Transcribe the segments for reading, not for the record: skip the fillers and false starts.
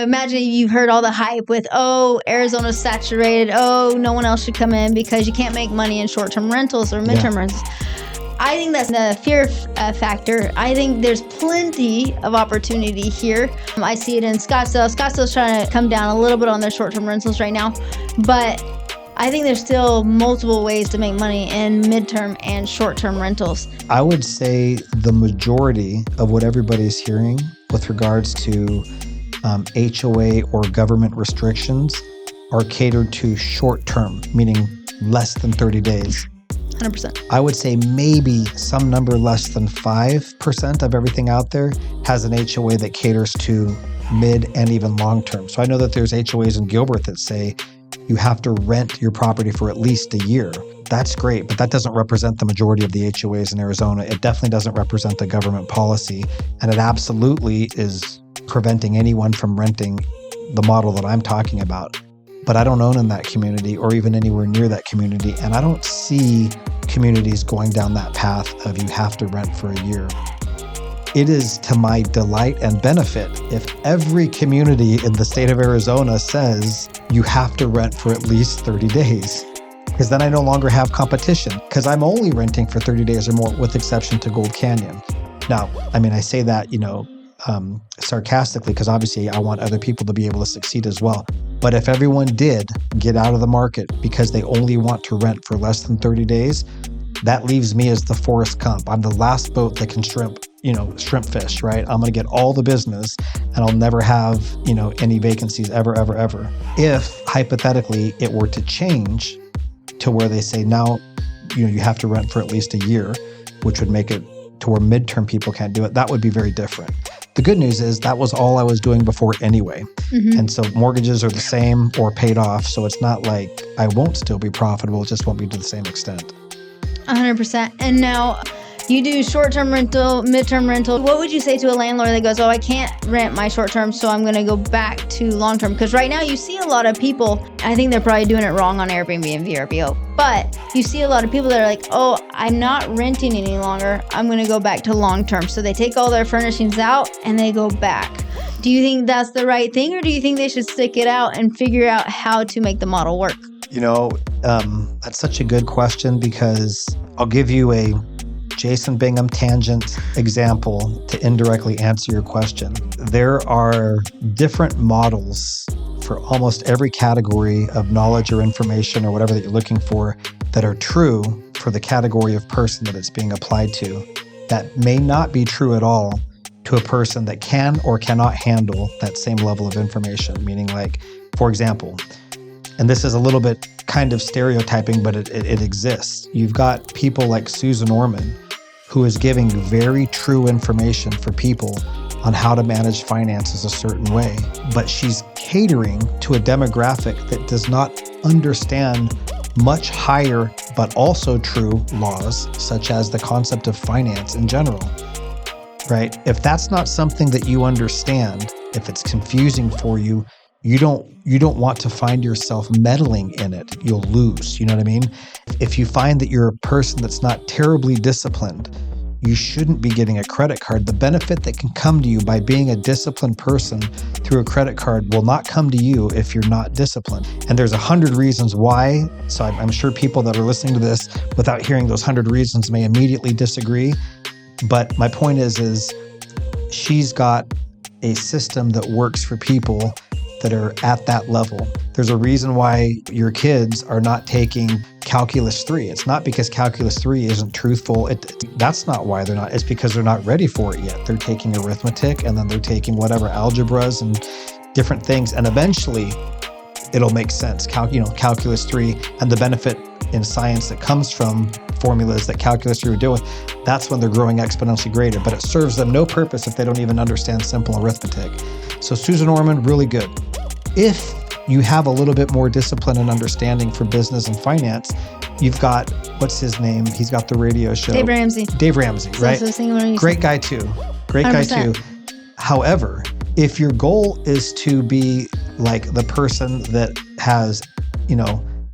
imagine you've heard all the hype with, oh, Arizona's saturated. Oh, no one else should come in because you can't make money in short-term rentals or midterm rentals. I think that's the fear factor. I think there's plenty of opportunity here. I see it in Scottsdale. Scottsdale's trying to come down a little bit on their short-term rentals right now, but I think there's still multiple ways to make money in midterm and short-term rentals. I would say the majority of what everybody's hearing with regards to HOA or government restrictions are catered to short-term, meaning less than 30 days. 100%. I would say maybe some number less than 5% of everything out there has an HOA that caters to mid and even long-term. So I know that there's HOAs in Gilbert that say you have to rent your property for at least a year. That's great, but that doesn't represent the majority of the HOAs in Arizona. It definitely doesn't represent the government policy, and it absolutely is preventing anyone from renting the model that I'm talking about. But I don't own in that community or even anywhere near that community, and I don't see communities going down that path of you have to rent for a year. It is to my delight and benefit if every community in the state of Arizona says you have to rent for at least 30 days. Because then I no longer have competition because I'm only renting for 30 days or more with exception to Gold Canyon. Now, I mean, I say that, sarcastically because obviously I want other people to be able to succeed as well. But if everyone did get out of the market because they only want to rent for less than 30 days, that leaves me as the Forrest Gump. I'm the last boat that can shrimp fish, right? I'm going to get all the business and I'll never have, any vacancies ever, ever, ever. If hypothetically it were to change to where they say now, you have to rent for at least a year, which would make it to where midterm people can't do it, that would be very different. The good news is that was all I was doing before anyway. Mm-hmm. And so mortgages are the same or paid off. So it's not like I won't still be profitable. It just won't be to the same extent. 100%. And now you do short-term rental, midterm rental. What would you say to a landlord that goes, oh, I can't rent my short-term, so I'm going to go back to long-term? Because right now you see a lot of people, I think they're probably doing it wrong on Airbnb and VRBO, but you see a lot of people that are like, oh, I'm not renting any longer. I'm going to go back to long-term. So they take all their furnishings out and they go back. Do you think that's the right thing, or do you think they should stick it out and figure out how to make the model work? That's such a good question because I'll give you a Jason Bingham tangent example to indirectly answer your question. There are different models for almost every category of knowledge or information or whatever that you're looking for that are true for the category of person that it's being applied to. That may not be true at all to a person that can or cannot handle that same level of information. Meaning, like, for example, and this is a little bit kind of stereotyping, but it exists. You've got people like Susan Orman, who is giving very true information for people on how to manage finances a certain way. But she's catering to a demographic that does not understand much higher, but also true laws, such as the concept of finance in general, right? If that's not something that you understand, if it's confusing for you, you don't want to find yourself meddling in it. You'll lose, you know what I mean? If you find that you're a person that's not terribly disciplined, you shouldn't be getting a credit card. The benefit that can come to you by being a disciplined person through a credit card will not come to you if you're not disciplined. And there's 100 reasons why. So I'm sure people that are listening to this without hearing those 100 reasons may immediately disagree. But my point is she's got a system that works for people that are at that level. There's a reason why your kids are not taking Calculus 3. It's not because Calculus 3 isn't truthful. That's not why they're not. It's because they're not ready for it yet. They're taking arithmetic and then they're taking whatever algebras and different things. And eventually it'll make sense. Calculus 3 and the benefit in science that comes from formulas that Calculus 3 would deal with, that's when they're growing exponentially greater. But it serves them no purpose if they don't even understand simple arithmetic. So Susan Orman, really good. If you have a little bit more discipline and understanding for business and finance, you've got, what's his name? He's got the radio show. Dave Ramsey, right? Great guy too. 100%. However, if your goal is to be like the person that has,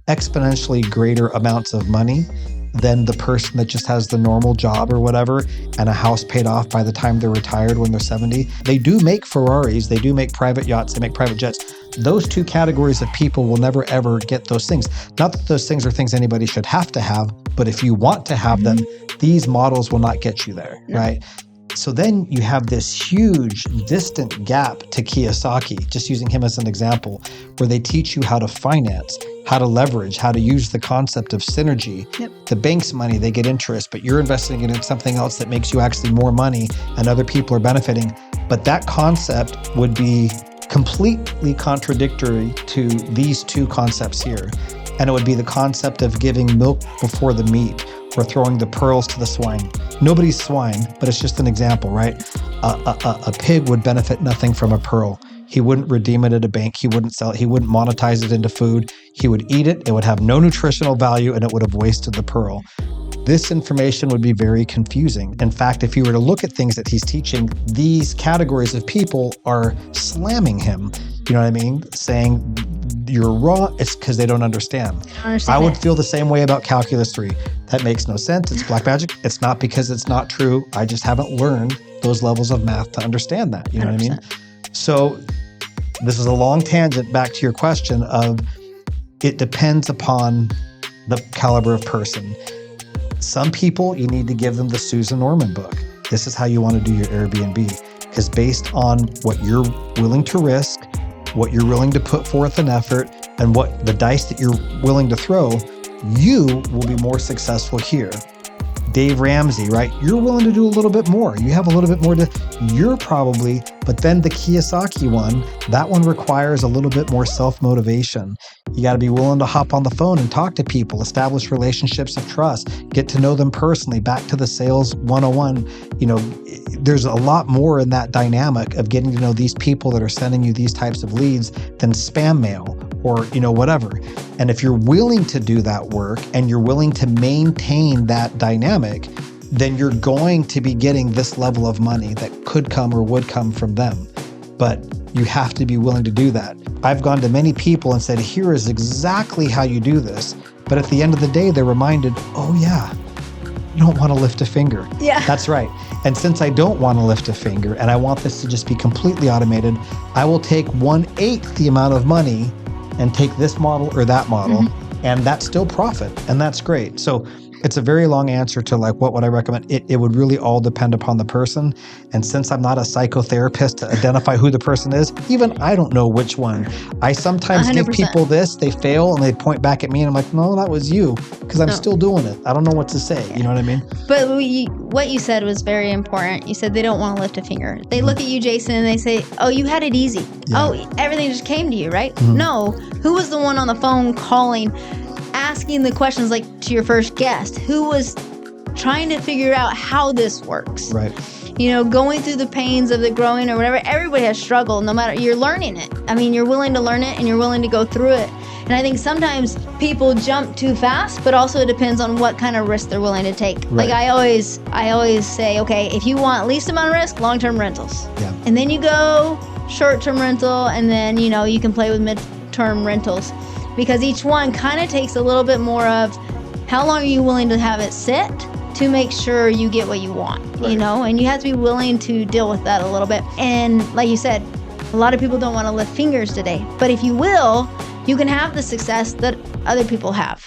exponentially greater amounts of money, than the person that just has the normal job or whatever and a house paid off by the time they're retired when they're 70. They do make Ferraris, they do make private yachts, they make private jets. Those two categories of people will never ever get those things. Not that those things are things anybody should have to have, but if you want to have them, these models will not get you there, right? So then you have this huge distant gap to Kiyosaki, just using him as an example, where they teach you how to finance, how to leverage, how to use the concept of synergy. The bank's money, they get interest, but you're investing it in something else that makes you actually more money and other people are benefiting. But that concept would be completely contradictory to these two concepts here. And it would be the concept of giving milk before the meat, or throwing the pearls to the swine. Nobody's swine, but it's just an example, right? A pig would benefit nothing from a pearl. He wouldn't redeem it at a bank. He wouldn't sell it. He wouldn't monetize it into food. He would eat it. It would have no nutritional value, and it would have wasted the pearl. This information would be very confusing. In fact, if you were to look at things that he's teaching, these categories of people are slamming him. You know what I mean? Saying, you're wrong. It's because they don't understand. I would feel the same way about Calculus 3. That makes no sense. It's black magic. It's not because it's not true. I just haven't learned those levels of math to understand that. You know 100%. What I mean? So this is a long tangent back to your question of it depends upon the caliber of person. Some people, you need to give them the Susan Orman book. This is how you want to do your Airbnb. Because based on what you're willing to risk, what you're willing to put forth in effort, and what the dice that you're willing to throw, you will be more successful here. Dave Ramsey, right? You're willing to do a little bit more. You have a little bit more you're probably, but then the Kiyosaki one, that one requires a little bit more self-motivation. You got to be willing to hop on the phone and talk to people, establish relationships of trust, get to know them personally, back to the sales 101. You know, there's a lot more in that dynamic of getting to know these people that are sending you these types of leads than spam mail or, you know, whatever. And if you're willing to do that work and you're willing to maintain that dynamic, then you're going to be getting this level of money that could come or would come from them. But you have to be willing to do that. I've gone to many people and said, here is exactly how you do this. But at the end of the day, they're reminded, oh yeah, you don't want to lift a finger. Yeah. That's right. And since I don't want to lift a finger and I want this to just be completely automated, I will take 1/8 the amount of money and take this model or that model, and that's still profit, and that's great. So it's a very long answer to like, what would I recommend? It would really all depend upon the person. And since I'm not a psychotherapist to identify who the person is, even I don't know which one. I sometimes 100%. give people this, they fail, and they point back at me, and I'm like, no, that was you, because I'm still doing it. I don't know what to say. You know what I mean? But what you said was very important. You said they don't want to lift a finger. They look at you, Jason, and they say, oh, you had it easy. Yeah. Oh, everything just came to you, right? No. Who was the one on the phone calling, asking the questions like to your first guest? Who was trying to figure out how this works? Right. You know, going through the pains of the growing or whatever. Everybody has struggled, no matter, you're learning it. I mean, you're willing to learn it and you're willing to go through it. And I think sometimes people jump too fast, but also it depends on what kind of risk they're willing to take. Right. Like I always say, okay, if you want least amount of risk, long-term rentals. Yeah. And then you go short-term rental, and then, you know, you can play with mid-term rentals. Because each one kind of takes a little bit more of how long are you willing to have it sit to make sure you get what you want, you know? And you have to be willing to deal with that a little bit. And like you said, a lot of people don't want to lift fingers today. But if you will, you can have the success that other people have.